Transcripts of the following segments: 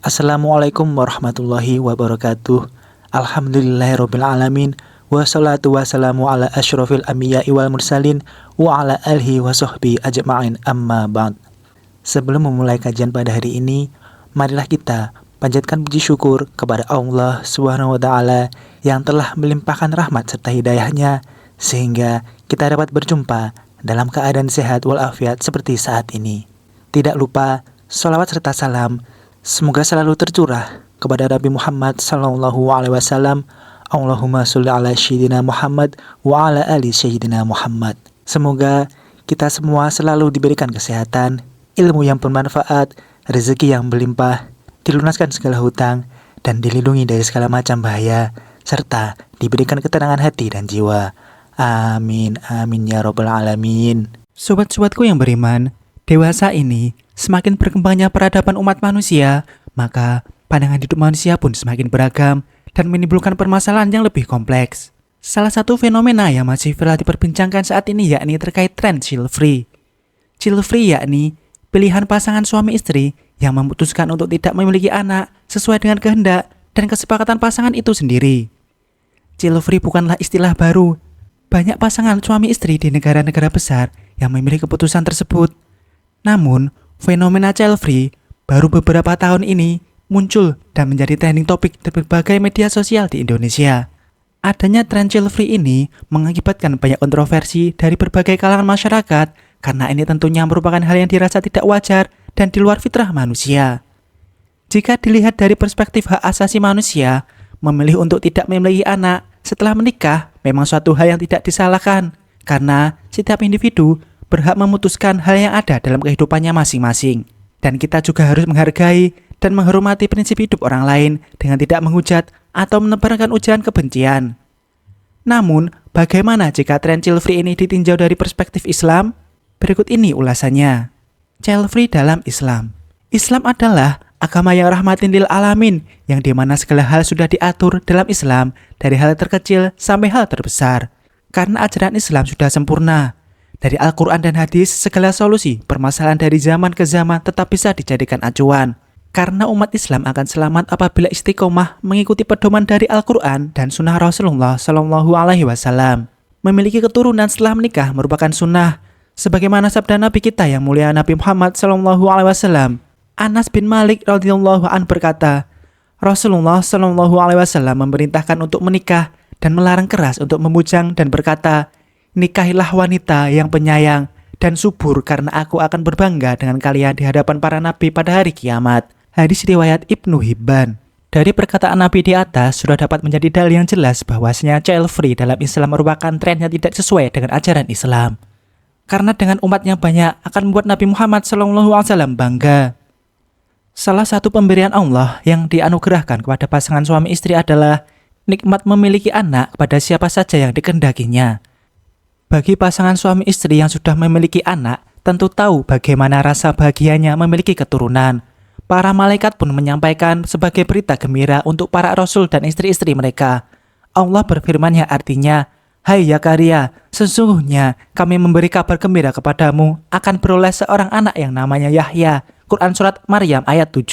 Assalamualaikum warahmatullahi wabarakatuh. Alhamdulillahirabbil alamin. Wassalatu wassalamu ala asyrofil anbiya'i wal mursalin wa ala alihi wa sahbihi ajma'in, amma ba'd. Sebelum memulai kajian pada hari ini, marilah kita panjatkan puji syukur kepada Allah Subhanahu wa taala yang telah melimpahkan rahmat serta hidayahnya sehingga kita dapat berjumpa dalam keadaan sehat walafiat seperti saat ini. Tidak lupa sholawat serta salam semoga selalu tercurah kepada Nabi Muhammad SAW. Allahumma sholli ala Sayyidina Muhammad wa ala ali Sayyidina Muhammad. Semoga kita semua selalu diberikan kesehatan, ilmu yang bermanfaat, rezeki yang berlimpah, dilunaskan segala hutang, dan dilindungi dari segala macam bahaya, serta diberikan ketenangan hati dan jiwa. Amin, amin ya rabbal alamin. Sobat-sobatku yang beriman, dewasa ini semakin berkembangnya peradaban umat manusia, maka pandangan hidup manusia pun semakin beragam dan menimbulkan permasalahan yang lebih kompleks. Salah satu fenomena yang masih viral diperbincangkan saat ini yakni terkait tren child free. Child free yakni pilihan pasangan suami istri yang memutuskan untuk tidak memiliki anak sesuai dengan kehendak dan kesepakatan pasangan itu sendiri. Child free bukanlah istilah baru. Banyak pasangan suami istri di negara-negara besar yang memilih keputusan tersebut. Namun, fenomena child free baru beberapa tahun ini muncul dan menjadi trending topik di berbagai media sosial di Indonesia. Adanya tren child free ini mengakibatkan banyak kontroversi dari berbagai kalangan masyarakat karena ini tentunya merupakan hal yang dirasa tidak wajar dan di luar fitrah manusia. Jika dilihat dari perspektif hak asasi manusia, memilih untuk tidak memiliki anak setelah menikah memang suatu hal yang tidak disalahkan karena setiap individu berhak memutuskan hal yang ada dalam kehidupannya masing-masing. Dan kita juga harus menghargai dan menghormati prinsip hidup orang lain dengan tidak menghujat atau menebarkan ujaran kebencian. Namun, bagaimana jika tren child free ini ditinjau dari perspektif Islam? Berikut ini ulasannya. Child free dalam Islam. Islam adalah agama yang rahmatin lil alamin, yang dimana segala hal sudah diatur dalam Islam dari hal terkecil sampai hal terbesar. Karena ajaran Islam sudah sempurna. Dari Al-Quran dan hadis, segala solusi permasalahan dari zaman ke zaman tetap bisa dijadikan acuan. Karena umat Islam akan selamat apabila istiqomah mengikuti pedoman dari Al-Quran dan sunnah Rasulullah SAW. Memiliki keturunan setelah menikah merupakan sunnah. Sebagaimana sabda Nabi kita yang mulia Nabi Muhammad SAW. Anas bin Malik radhiyallahu anhu berkata, Rasulullah SAW memerintahkan untuk menikah dan melarang keras untuk memujang dan berkata, nikahilah wanita yang penyayang dan subur karena aku akan berbangga dengan kalian di hadapan para nabi pada hari kiamat. Hadis riwayat Ibnu Hibban. Dari perkataan Nabi di atas sudah dapat menjadi dalil yang jelas bahwasanya child free dalam Islam merupakan tren yang tidak sesuai dengan ajaran Islam. Karena dengan umat yang banyak akan membuat Nabi Muhammad SAW bangga. Salah satu pemberian Allah yang dianugerahkan kepada pasangan suami istri adalah nikmat memiliki anak kepada siapa saja yang dikehendakinya. Bagi pasangan suami istri yang sudah memiliki anak, tentu tahu bagaimana rasa bahagianya memiliki keturunan. Para malaikat pun menyampaikan sebagai berita gembira untuk para rasul dan istri-istri mereka. Allah berfirman yang artinya, Hai Zakaria, sesungguhnya kami memberi kabar gembira kepadamu akan beroleh seorang anak yang namanya Yahya. Quran Surat Maryam ayat 7.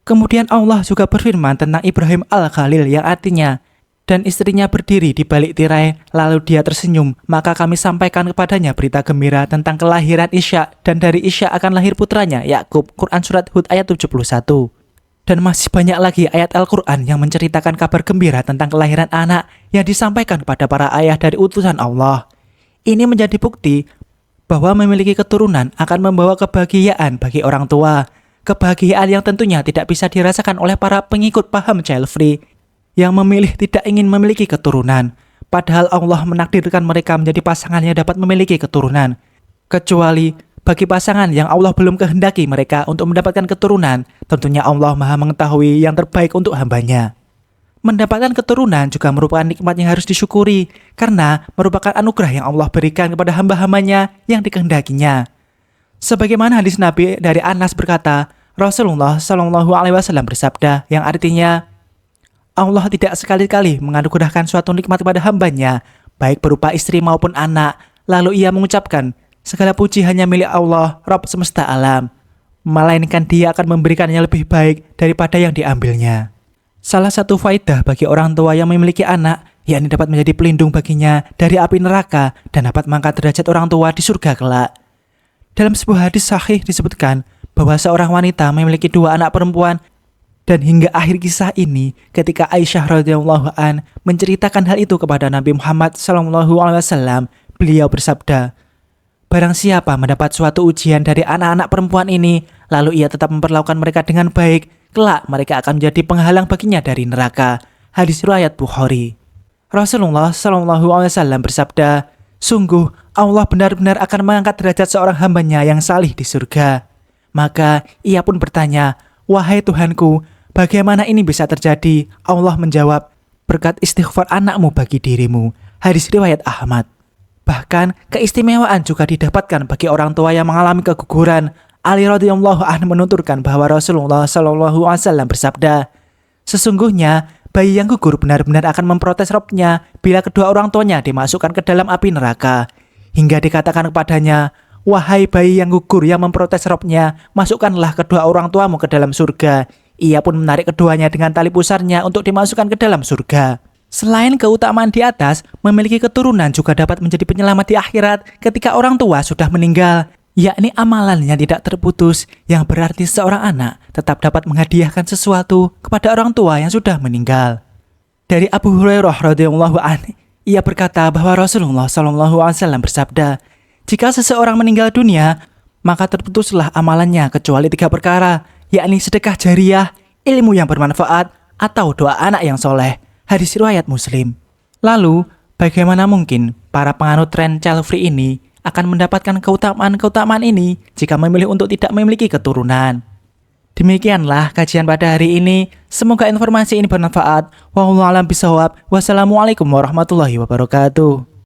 Kemudian Allah juga berfirman tentang Ibrahim al-Khalil yang artinya, dan istrinya berdiri di balik tirai, lalu dia tersenyum, maka kami sampaikan kepadanya berita gembira tentang kelahiran Ishak, dan dari Ishak akan lahir putranya, Yakub. Quran Surat Hud ayat 71. Dan masih banyak lagi ayat Al-Quran yang menceritakan kabar gembira tentang kelahiran anak yang disampaikan kepada para ayah dari utusan Allah. Ini menjadi bukti bahwa memiliki keturunan akan membawa kebahagiaan bagi orang tua. Kebahagiaan yang tentunya tidak bisa dirasakan oleh para pengikut paham child free yang memilih tidak ingin memiliki keturunan, padahal Allah menakdirkan mereka menjadi pasangan yang dapat memiliki keturunan. Kecuali bagi pasangan yang Allah belum kehendaki mereka untuk mendapatkan keturunan, tentunya Allah Maha mengetahui yang terbaik untuk hambanya. Mendapatkan keturunan juga merupakan nikmat yang harus disyukuri, karena merupakan anugerah yang Allah berikan kepada hamba-hambanya yang dikehendakinya. Sebagaimana hadis Nabi dari Anas berkata, Rasulullah SAW bersabda yang artinya, Allah tidak sekali-kali menganugerahkan suatu nikmat kepada hambanya, baik berupa istri maupun anak, lalu ia mengucapkan, segala puji hanya milik Allah, Rabb semesta alam. melainkan dia akan memberikannya lebih baik daripada yang diambilnya. Salah satu faedah bagi orang tua yang memiliki anak, yakni dapat menjadi pelindung baginya dari api neraka dan dapat mengangkat derajat orang tua di surga kelak. Dalam sebuah hadis sahih disebutkan bahwa seorang wanita memiliki 2 anak perempuan, dan hingga akhir kisah ini ketika Aisyah radhiyallahu an menceritakan hal itu kepada Nabi Muhammad SAW, beliau bersabda, "Barang siapa mendapat suatu ujian dari anak-anak perempuan ini, lalu ia tetap memperlakukan mereka dengan baik, kelak mereka akan menjadi penghalang baginya dari neraka." Hadis riwayat Bukhari. Rasulullah SAW bersabda, "Sungguh Allah benar-benar akan mengangkat derajat seorang hambanya yang salih di surga." Maka ia pun bertanya, "Wahai Tuhanku, bagaimana ini bisa terjadi?" Allah menjawab, "Berkat istighfar anakmu bagi dirimu." Hadis riwayat Ahmad. Bahkan keistimewaan juga didapatkan bagi orang tua yang mengalami keguguran. Ali radhiyallahu anhu menuturkan bahwa Rasulullah SAW bersabda, "Sesungguhnya bayi yang gugur benar-benar akan memprotes Rabbnya bila kedua orang tuanya dimasukkan ke dalam api neraka, hingga dikatakan kepadanya, 'Wahai bayi yang gugur yang memprotes Rabbnya, masukkanlah kedua orang tuamu ke dalam surga.' Ia pun menarik keduanya dengan tali pusarnya untuk dimasukkan ke dalam surga." Selain keutamaan di atas, memiliki keturunan juga dapat menjadi penyelamat di akhirat ketika orang tua sudah meninggal, yakni amalannya tidak terputus, yang berarti seorang anak tetap dapat menghadiahkan sesuatu kepada orang tua yang sudah meninggal. Dari Abu Hurairah radhiyallahu anhu, ia berkata bahwa Rasulullah SAW bersabda, "Jika seseorang meninggal dunia, maka terputuslah amalannya kecuali 3 perkara, yakni sedekah jariyah, ilmu yang bermanfaat, atau doa anak yang soleh." Hadis riwayat Muslim. Lalu, bagaimana mungkin para penganut tren child free ini akan mendapatkan keutamaan-keutamaan ini jika memilih untuk tidak memiliki keturunan? Demikianlah kajian pada hari ini. Semoga informasi ini bermanfaat. Wallahu a'lam bishawab. Wassalamualaikum warahmatullahi wabarakatuh.